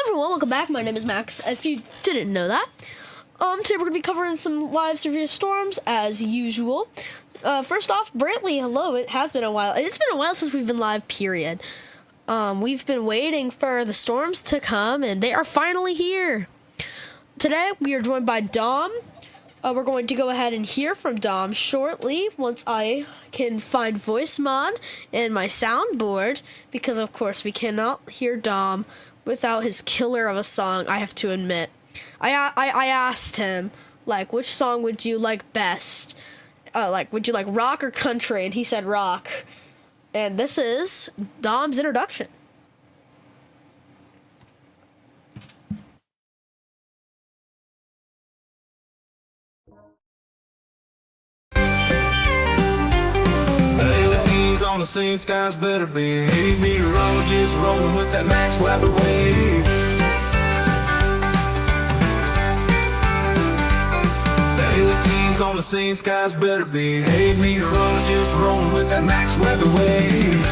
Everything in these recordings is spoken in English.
everyone, welcome back. My name is Max, if you didn't know that. Today we're going to be covering some live severe storms, as usual. First off, Brantley, hello. It has been a while. It's been a while since we've been live, period. We've been waiting for the storms to come, and they are finally here. Today, we are joined by Dom. We're going to go ahead and hear from Dom shortly, once I can find voice mod and my soundboard, because of course we cannot hear Dom without his killer of a song, I have to admit. I asked him, like, which song would you like best? Would you like rock or country? And he said rock. And this is Dom's introduction. On the same skies better be. Hey, meteorologist rolling with that max weather wave. The aliens on the same skies better be. Hey, meteorologist rolling with that max weather wave.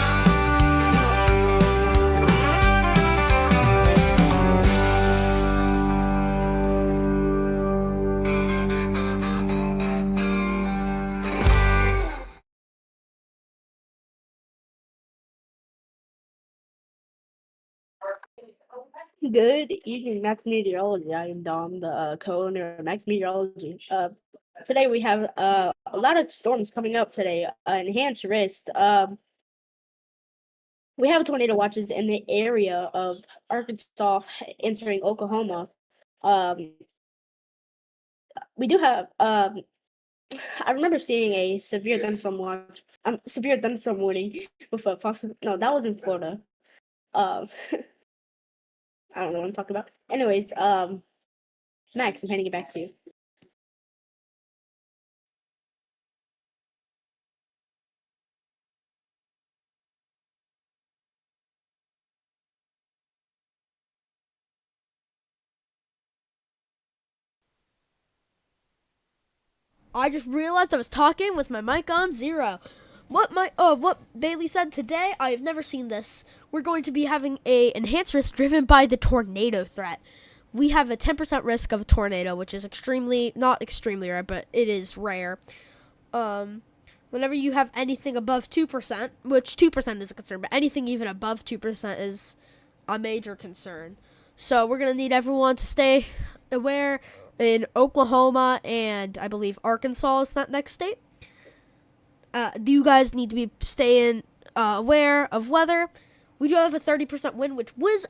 Good evening, Max Meteorology. I am Dom, the co-owner of Max Meteorology. Today we have a lot of storms coming up today. Enhanced risk. We have tornado watches in the area of Arkansas entering Oklahoma. We do have. I remember seeing a severe thunderstorm watch. Severe thunderstorm warning with a possible. No, that was in Florida. I don't know what I'm talking about. Anyways, Max, I'm handing it back to you. I just realized I was talking with my mic on 0. What Bailey said today, I have never seen this. We're going to be having a enhanced risk driven by the tornado threat. We have a 10% risk of a tornado, which is not extremely rare, but it is rare. Whenever you have anything above 2%, which 2% is a concern, but anything even above 2% is a major concern. So we're going to need everyone to stay aware in Oklahoma, and I believe Arkansas is that next state. You guys need to be staying aware of weather. We do have a 30% wind, which was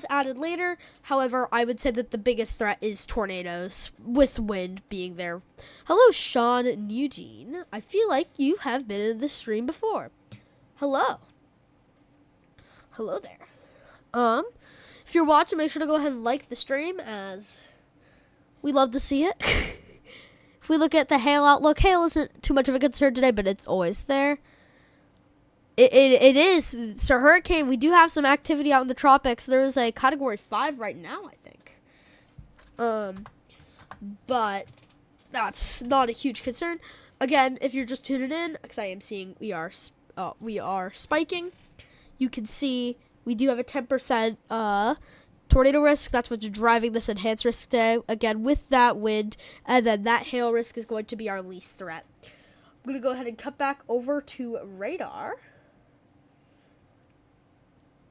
added later. However, I would say that the biggest threat is tornadoes, with wind being there. Hello, Sean and Eugene. I feel like you have been in this stream before. Hello. Hello there. If you're watching, make sure to go ahead and like the stream, as we love to see it. If we look at the hail outlook, hail isn't too much of a concern today, but it's always there. It is. So hurricane, we do have some activity out in the tropics. There is a category 5 right now, I think. But that's not a huge concern. Again, if you're just tuning in, because I am seeing we are spiking, you can see we do have a 10% tornado risk. That's what's driving this enhanced risk today. Again, with that wind, and then that hail risk is going to be our least threat. I'm going to go ahead and cut back over to radar.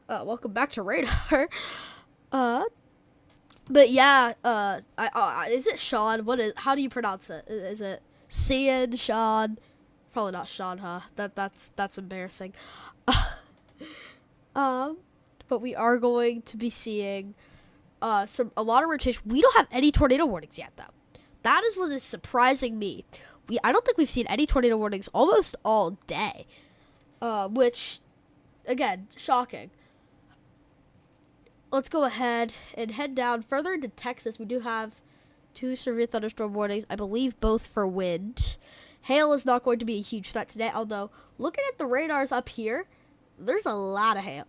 Welcome back to radar. But yeah, is it Sean? How do you pronounce it? Is it Cian, Sean? Probably not Sean, huh? That's embarrassing. But we are going to be seeing a lot of rotation. We don't have any tornado warnings yet, though. That is what is surprising me. I don't think we've seen any tornado warnings almost all day, which, again, shocking. Let's go ahead and head down further into Texas. We do have 2 severe thunderstorm warnings, I believe both for wind. Hail is not going to be a huge threat today, although looking at the radars up here, there's a lot of hail.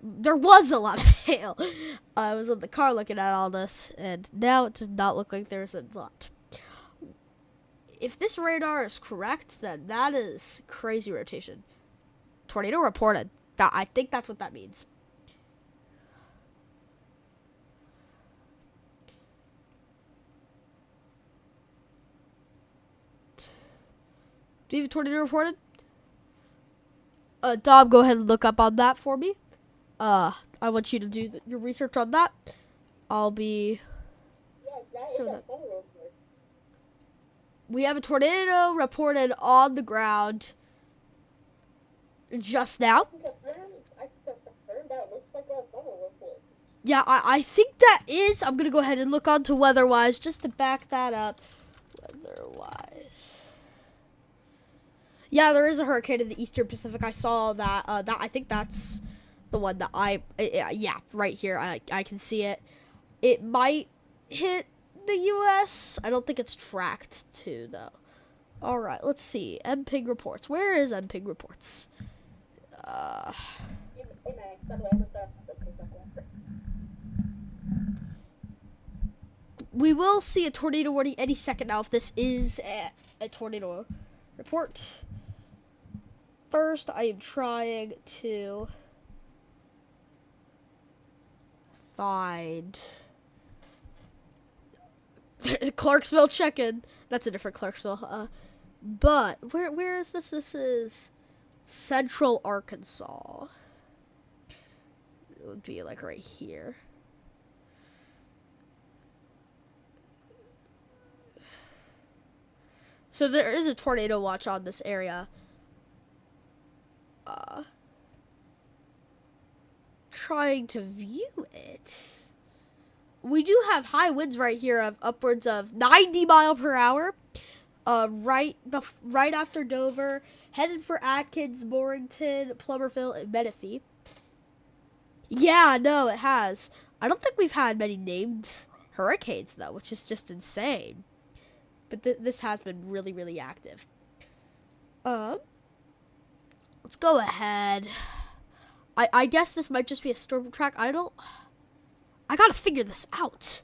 There was a lot of hail. I was in the car looking at all this, and now it does not look like there's a lot. If this radar is correct, then that is crazy rotation. Tornado reported. I think that's what that means. Do you have a tornado reported? Dom, go ahead and look up on that for me. I want you to do your research on that. I'll be... Show that. We have a tornado reported on the ground just now. Yeah, I think that is. I'm going to go ahead and look onto weather-wise just to back that up. Weather-wise. Yeah, there is a hurricane in the Eastern Pacific. I saw that. I think that's the one that yeah, right here. I can see it. It might hit the U.S. I don't think it's tracked to, though. All right, let's see. MPIG reports. Where is MPIG reports? We will see a tornado warning any second now if this is a tornado report. First, I am trying to find Clarksville check-in. That's a different Clarksville. But where is this? This is Central Arkansas. It would be like right here. So there is a tornado watch on this area. Trying to view it. We do have high winds right here of upwards of 90 miles per hour. Right after Dover, headed for Atkins, Morrington, Plummerville, and Menifee. Yeah, no, it has. I don't think we've had many named hurricanes though, which is just insane. But this has been really, really active. Let's go ahead. I guess this might just be a storm track. I gotta figure this out.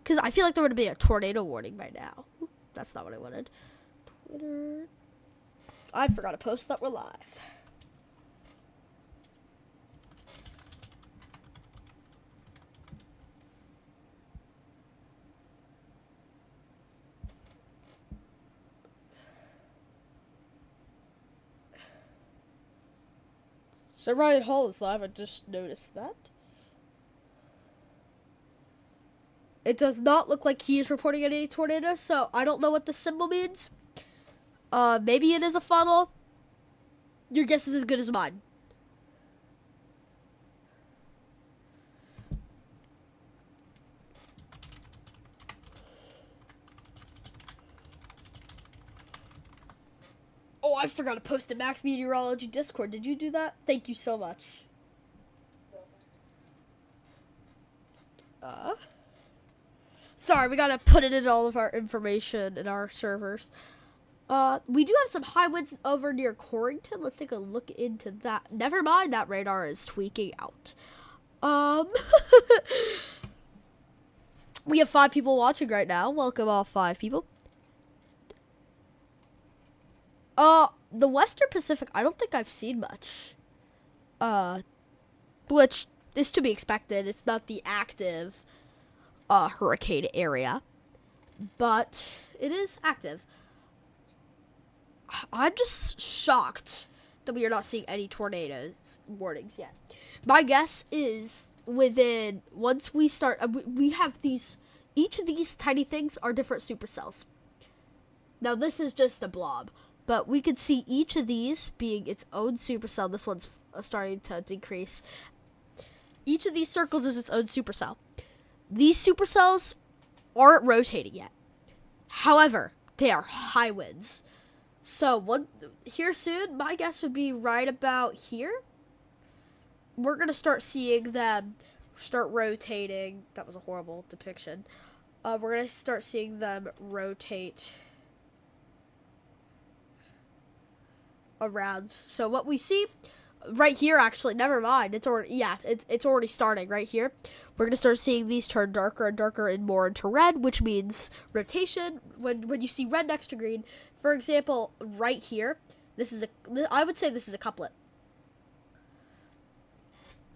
Because I feel like there would be a tornado warning by now. Oop, that's not what I wanted. Twitter. I forgot to post that we're live. So Ryan Hall is live. I just noticed that. It does not look like he is reporting any tornado, so I don't know what the symbol means. Maybe it is a funnel. Your guess is as good as mine. Oh, I forgot to post a Max Meteorology Discord. Did you do that? Thank you so much. Sorry, we gotta put it in all of our information in our servers. We do have some high winds over near Corrington. Let's take a look into that. Never mind, that radar is tweaking out. We have 5 people watching right now. Welcome all 5 people. The Western Pacific, I don't think I've seen much. Which is to be expected. It's not the active hurricane area, but it is active. I'm just shocked that we are not seeing any tornadoes warnings yet. My guess is once we start, we have each of these tiny things are different supercells. Now this is just a blob, but we could see each of these being its own supercell. This one's starting to decrease. Each of these circles is its own supercell. These supercells aren't rotating yet. However, they are high winds. So here soon, my guess would be right about here. We're going to start seeing them start rotating. That was a horrible depiction. We're going to start seeing them rotate around. So what we see right here, actually, never mind. It's already starting right here. We're gonna start seeing these turn darker and darker and more into red, which means rotation. When you see red next to green, for example, right here, I would say this is a couplet.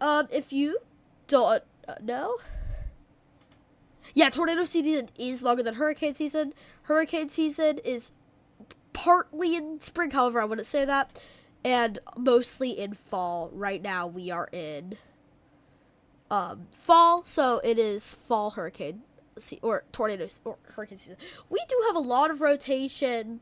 If you don't know, yeah, tornado season is longer than hurricane season. Hurricane season is partly in spring, however, I wouldn't say that, and mostly in fall. Right now we are in fall, so it is fall hurricane or tornadoes or hurricane season. We do have a lot of rotation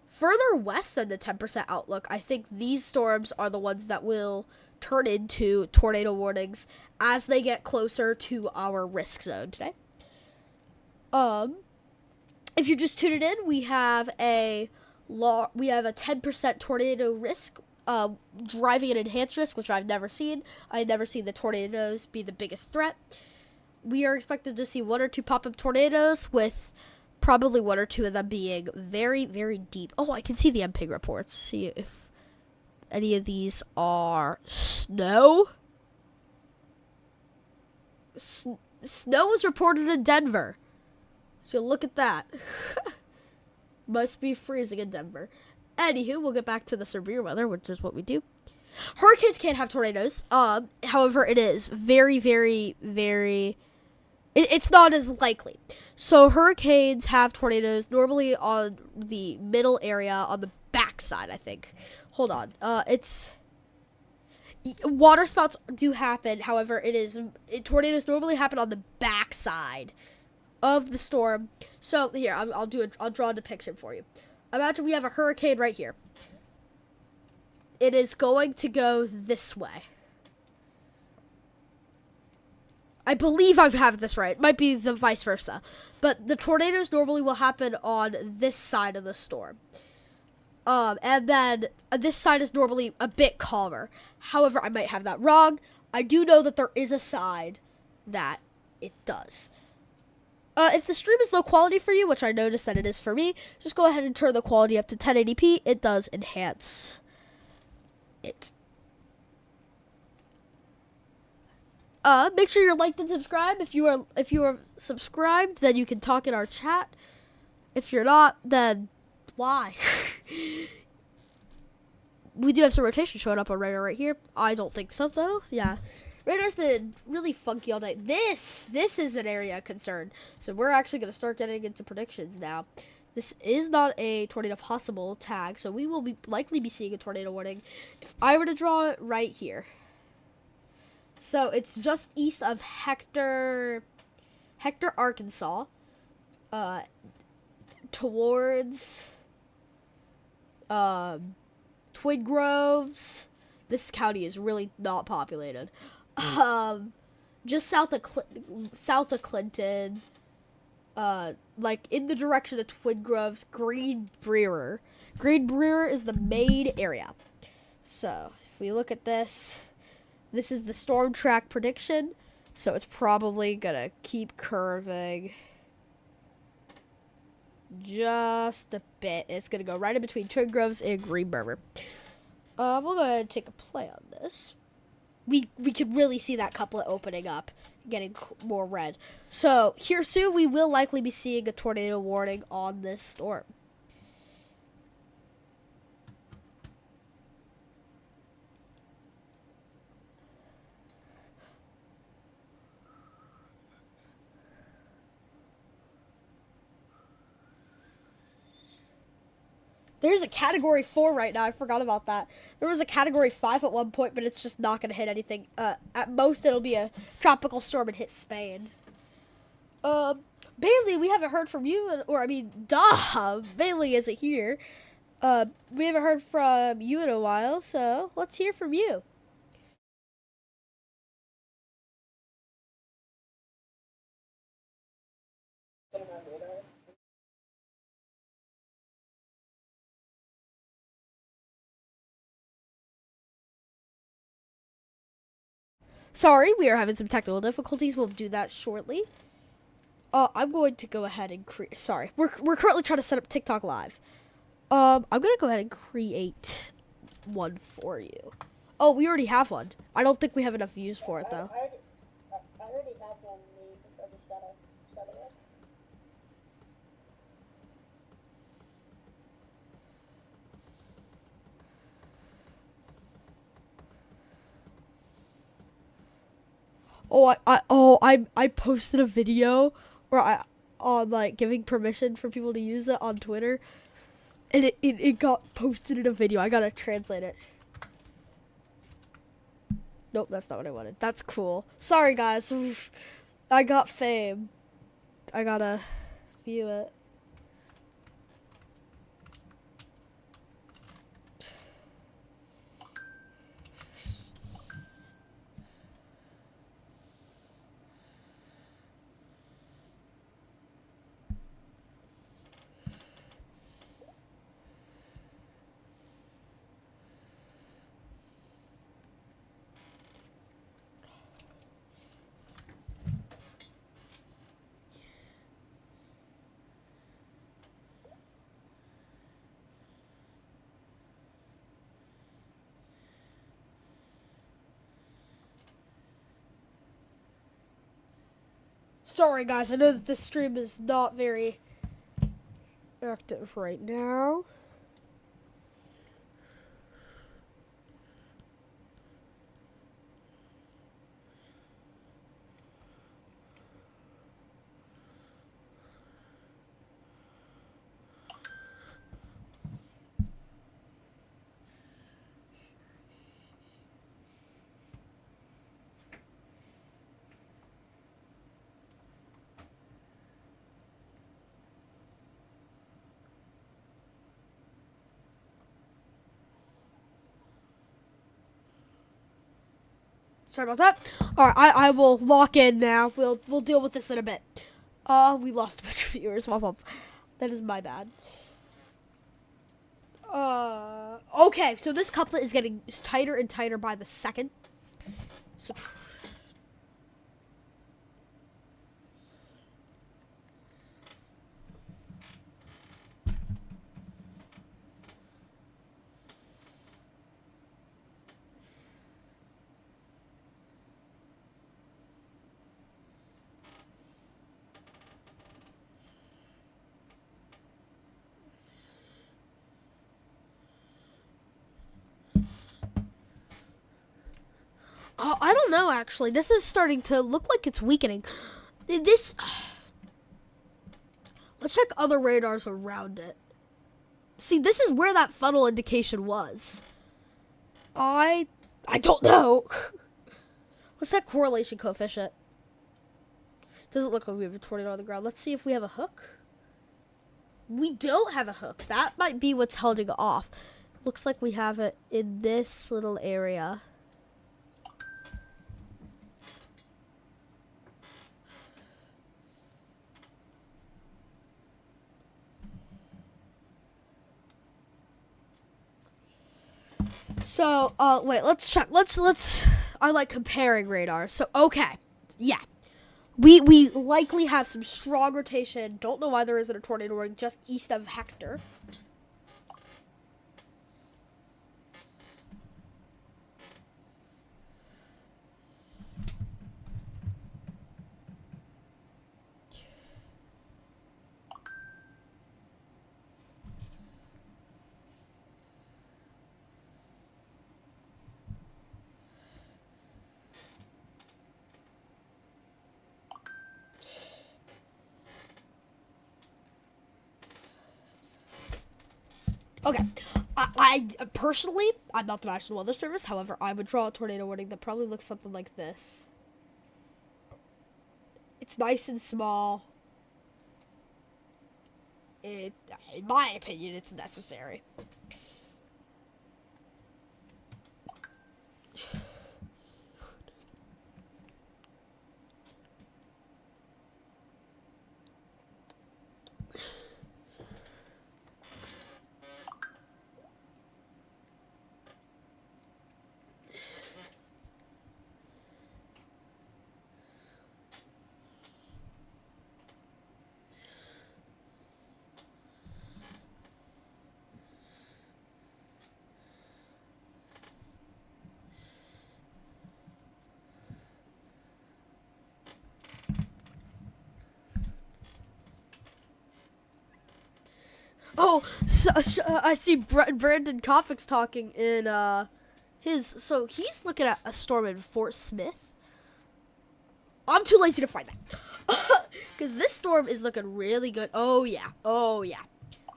further west than the 10% outlook. I think these storms are the ones that will turn into tornado warnings as they get closer to our risk zone today. If you're just tuning in, we have a 10% tornado risk, driving an enhanced risk, which I've never seen. I've never seen the tornadoes be the biggest threat. We are expected to see 1 or 2 pop-up tornadoes, with probably 1 or 2 of them being very, very deep. Oh, I can see the MPIG reports. See if any of these are snow. Snow was reported in Denver. So look at that. Must be freezing in Denver. Anywho, we'll get back to the severe weather, which is what we do. Hurricanes can't have tornadoes. However, it is very, very, very... It's not as likely. So hurricanes have tornadoes normally on the middle area, on the backside, I think. Hold on. Water spouts do happen. However, tornadoes normally happen on the backside of the storm. So here, I'll draw a depiction for you. Imagine we have a hurricane right here. It is going to go this way. I believe I have this right. It might be the vice versa. But the tornadoes normally will happen on this side of the storm. And then this side is normally a bit calmer. However, I might have that wrong. I do know that there is a side that it does. If the stream is low quality for you, which I noticed that it is for me, just go ahead and turn the quality up to 1080p. It does enhance it. Make sure you're liked and subscribed. If you are subscribed, then you can talk in our chat. If you're not, then why? We do have some rotation showing up on radar right here. I don't think so though. Yeah. Radar's been really funky all night. This is an area of concern. So we're actually going to start getting into predictions now. This is not a tornado possible tag, so we will likely be seeing a tornado warning. If I were to draw it right here. So it's just east of Hector, Arkansas, towards Twin Groves. This county is really not populated. Just south of Clinton, like in the direction of Twin Groves, Green Brewer. Green Brewer is the main area. So if we look at this is the storm track prediction. So it's probably gonna keep curving just a bit. It's gonna go right in between Twin Groves and Green Brewer. We'll go ahead and take a play on this. We could really see that couplet opening up, getting more red. So here soon, we will likely be seeing a tornado warning on this storm. There's a Category 4 right now. I forgot about that. There was a Category 5 at one point, but it's just not going to hit anything. At most, it'll be a tropical storm and hit Spain. Bailey, we haven't heard from you. Bailey isn't here. We haven't heard from you in a while, so let's hear from you. Sorry, we are having some technical difficulties. We'll do that shortly. I'm going to go ahead and create... Sorry, we're currently trying to set up TikTok Live. I'm going to go ahead and create one for you. Oh, we already have one. I don't think we have enough views for it, though. I already have one made. I just gotta set it up. I posted a video where on like giving permission for people to use it on Twitter, And it got posted in a video. I gotta translate it. Nope, that's not what I wanted. That's cool. Sorry, guys. I got fame. I gotta view it. Sorry, guys. I know that this stream is not very active right now. Sorry about that. All right, I will lock in now. We'll deal with this in a bit. We lost a bunch of viewers. That is my bad. Okay, so this couplet is getting tighter and tighter by the second. So. I don't know, actually. This is starting to look like it's weakening. Let's check other radars around it. See, this is where that funnel indication was. I don't know. Let's check correlation coefficient. Doesn't look like we have a tornado on the ground. Let's see if we have a hook. We don't have a hook. That might be what's holding it off. Looks like we have it in this little area. So, wait, let's check. I like comparing radar. So, okay. Yeah. We likely have some strong rotation. Don't know why there isn't a tornado warning just east of Hector. Okay, I personally, I'm not the National Weather Service. However, I would draw a tornado warning that probably looks something like this. It's nice and small. In my opinion, it's necessary. Oh, I see Brandon Kopic's talking in his. So he's looking at a storm in Fort Smith. I'm too lazy to find that because this storm is looking really good. Oh yeah, oh yeah.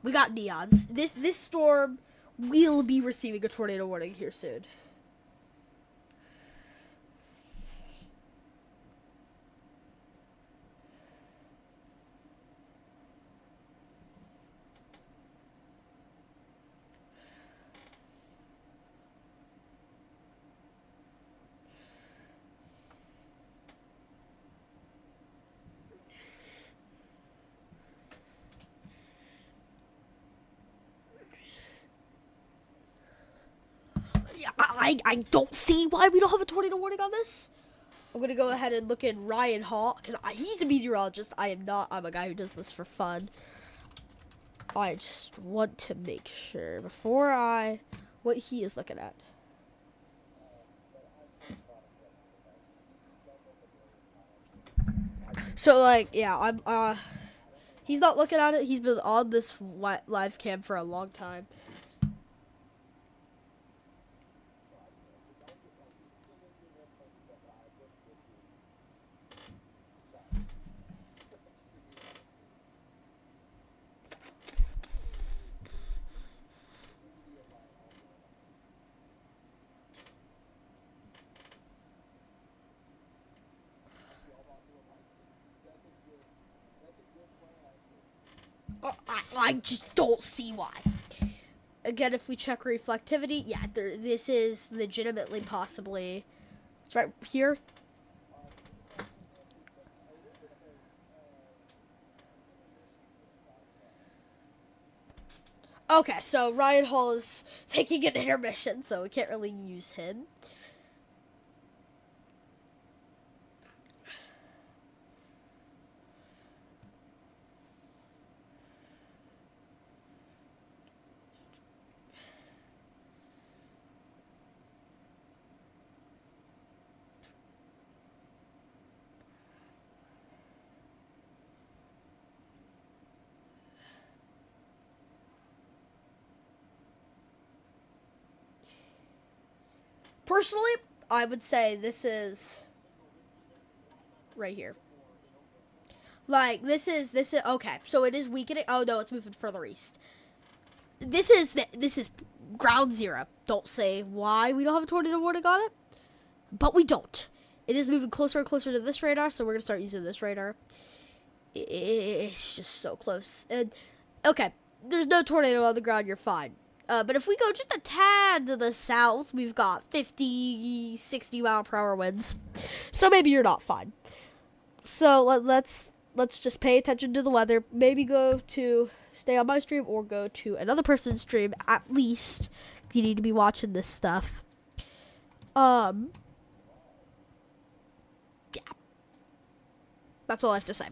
We got neons. This storm will be receiving a tornado warning here soon. I don't see why we don't have a tornado warning on this. I'm gonna go ahead and look at Ryan Hall because he's a meteorologist. I am not. I'm a guy who does this for fun. I just want to make sure before what he is looking at. So like, yeah, he's not looking at it. He's been on this live cam for a long time. I just don't see why. Again, if we check reflectivity, yeah, this is legitimately possibly. It's right here. Okay, so Ryan Hall is taking an intermission, so we can't really use him. Personally, I would say this is right here. Like this is okay. So it is weakening. Oh no, it's moving further east. This is ground zero. Don't say why we don't have a tornado warning on it, but we don't. It is moving closer and closer to this radar, so we're gonna start using this radar. It's just so close. And okay, there's no tornado on the ground. You're fine. But if we go just a tad to the south, we've got 50, 60 mile per hour winds. So maybe you're not fine. So let's just pay attention to the weather. Maybe stay on my stream or go to another person's stream at least. You need to be watching this stuff. Yeah. That's all I have to say.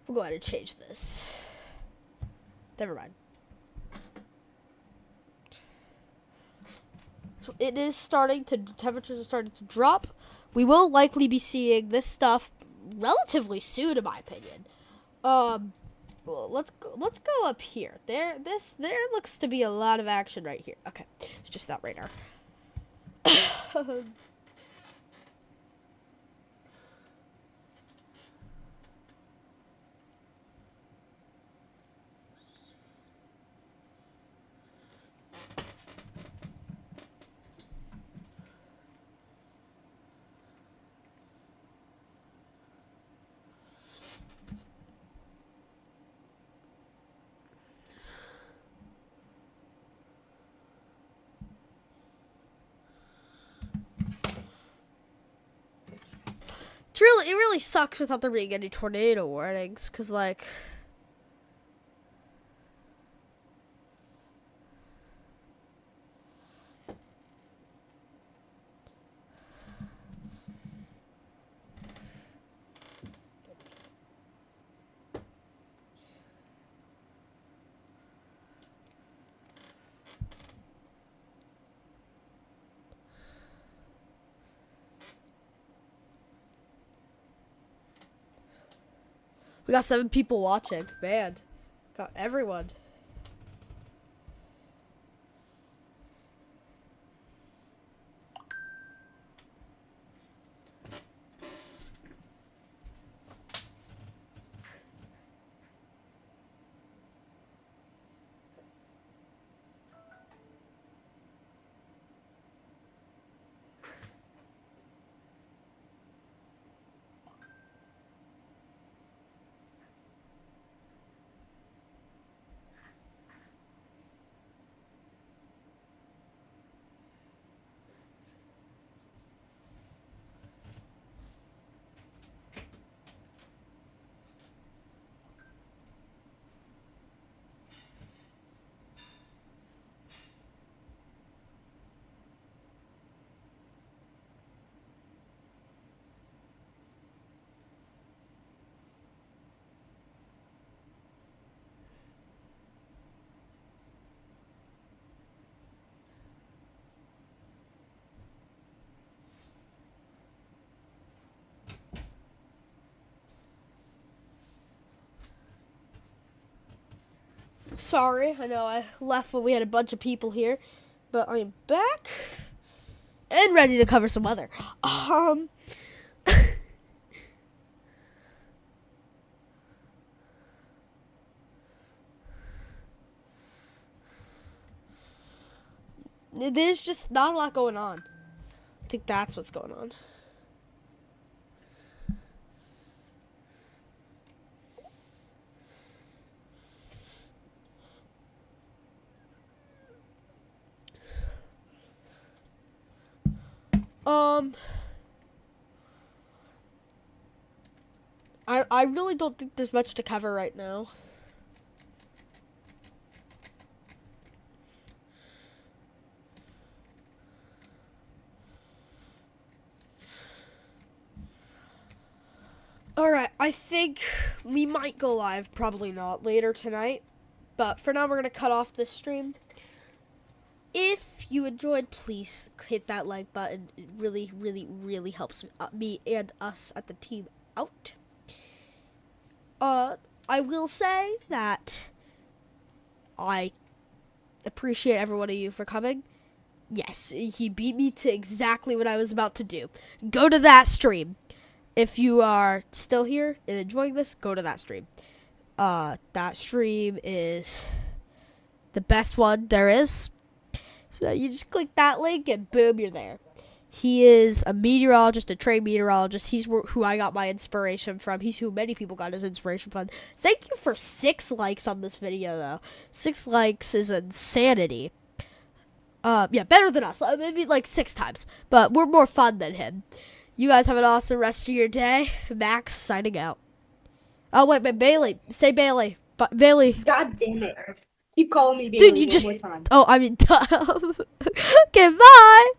We'll go ahead and change this. Never mind. So temperatures are starting to drop. We will likely be seeing this stuff relatively soon, in my opinion. Well, let's go up here. There looks to be a lot of action right here. Okay, it's just that radar. It really sucks without there being any tornado warnings, cause like. We got 7 people watching. Man, got everyone. Sorry, I know I left when we had a bunch of people here, but I am back and ready to cover some weather. There's just not a lot going on. I think that's what's going on. I really don't think there's much to cover right now. Alright, I think we might go live, probably not, later tonight. But for now, we're going to cut off this stream. If you enjoyed, please hit that like button. It really, really, really helps me and us at the team out. I will say that I appreciate every one of you for coming. Yes, he beat me to exactly what I was about to do. Go to that stream. If you are still here and enjoying this, go to that stream. That stream is the best one there is. So you just click that link and boom, you're there. He is a meteorologist, a trained meteorologist. He's who I got my inspiration from. He's who many people got his inspiration from. Thank you for 6 likes on this video, though. 6 likes is insanity. Yeah, better than us. Maybe like 6 times. But we're more fun than him. You guys have an awesome rest of your day. Max signing out. Oh, wait, Bailey. Say Bailey. Bailey. God damn it. Keep calling me Bailey. Dude, you one just. more time. Oh, I mean, okay, bye.